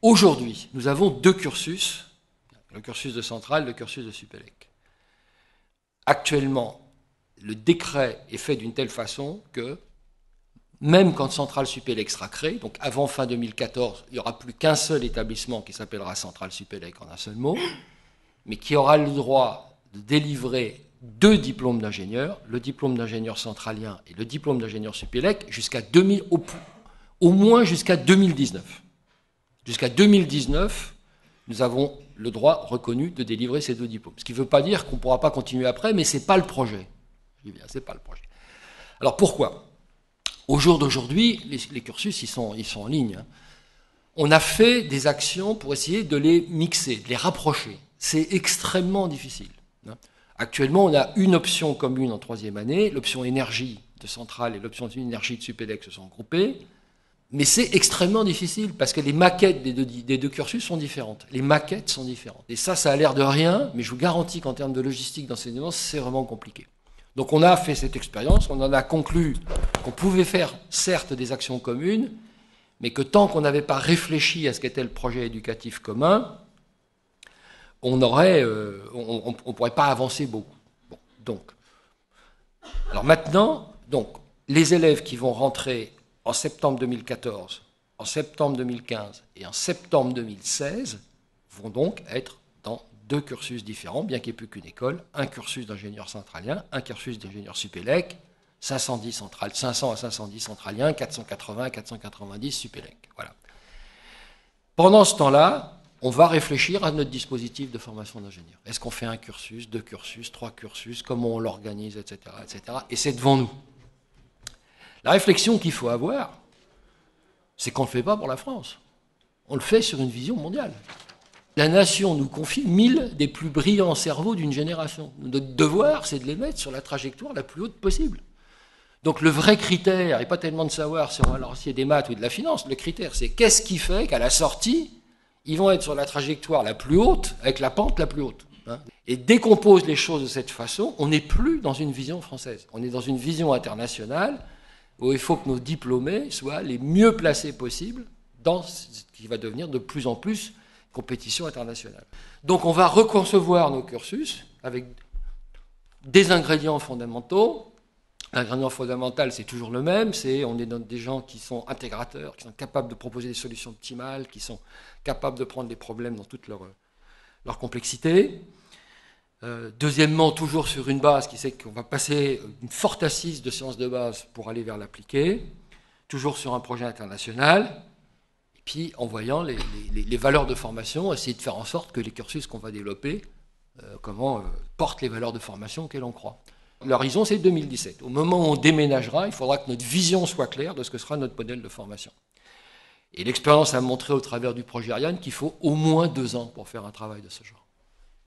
Aujourd'hui, nous avons deux cursus, le cursus de Centrale, le cursus de Supélec. Actuellement, le décret est fait d'une telle façon que, même quand Centrale Supélec sera créée, donc avant fin 2014, il n'y aura plus qu'un seul établissement qui s'appellera Centrale Supélec en un seul mot, mais qui aura le droit de délivrer deux diplômes d'ingénieur, le diplôme d'ingénieur centralien et le diplôme d'ingénieur Supélec, au moins jusqu'à 2019. Jusqu'à 2019, nous avons le droit reconnu de délivrer ces deux diplômes. Ce qui ne veut pas dire qu'on ne pourra pas continuer après, mais ce n'est pas le projet. Je dis bien, c'est pas le projet. Alors pourquoi ? Au jour d'aujourd'hui, les cursus, ils sont en ligne. On a fait des actions pour essayer de les mixer, de les rapprocher. C'est extrêmement difficile. Actuellement, on a une option commune en troisième année. L'option énergie de Centrale et l'option énergie de Supélec se sont regroupées. Mais c'est extrêmement difficile parce que les maquettes des deux cursus sont différentes. Les maquettes sont différentes. Et ça a l'air de rien, mais je vous garantis qu'en termes de logistique d'enseignement, c'est vraiment compliqué. Donc on a fait cette expérience, on en a conclu qu'on pouvait faire certes des actions communes, mais que tant qu'on n'avait pas réfléchi à ce qu'était le projet éducatif commun, on ne pourrait pas avancer beaucoup. Bon, alors maintenant, les élèves qui vont rentrer en septembre 2014, en septembre 2015 et en septembre 2016 vont donc être dans deux cursus différents, bien qu'il n'y ait plus qu'une école, un cursus d'ingénieur centralien, un cursus d'ingénieur Supélec, 500 à 510 centralien, 480 à 490 Supélec. Voilà. Pendant ce temps-là, on va réfléchir à notre dispositif de formation d'ingénieur. Est-ce qu'on fait un cursus, deux cursus, trois cursus, comment on l'organise, etc., etc. Et c'est devant nous. La réflexion qu'il faut avoir, c'est qu'on ne le fait pas pour la France. On le fait sur une vision mondiale. La nation nous confie 1000 des plus brillants cerveaux d'une génération. Notre devoir, c'est de les mettre sur la trajectoire la plus haute possible. Donc le vrai critère n'est pas tellement de savoir si on va leur enseigner des maths ou de la finance. Le critère, c'est qu'est-ce qui fait qu'à la sortie, ils vont être sur la trajectoire la plus haute, avec la pente la plus haute. Et dès qu'on pose les choses de cette façon, on n'est plus dans une vision française. On est dans une vision internationale où il faut que nos diplômés soient les mieux placés possibles dans ce qui va devenir de plus en plus compétition internationale. Donc on va reconcevoir nos cursus avec des ingrédients fondamentaux. L'ingrédient fondamental, c'est toujours le même, on est dans des gens qui sont intégrateurs, qui sont capables de proposer des solutions optimales, qui sont capables de prendre les problèmes dans toute leur complexité. Deuxièmement, toujours sur une base qui sait qu'on va passer une forte assise de sciences de base pour aller vers l'appliqué, toujours sur un projet international, et puis en voyant les valeurs de formation, essayer de faire en sorte que les cursus qu'on va développer portent les valeurs de formation auxquelles on croit. L'horizon, c'est 2017. Au moment où on déménagera, il faudra que notre vision soit claire de ce que sera notre modèle de formation. Et l'expérience a montré au travers du projet Ariane qu'il faut au moins 2 ans pour faire un travail de ce genre.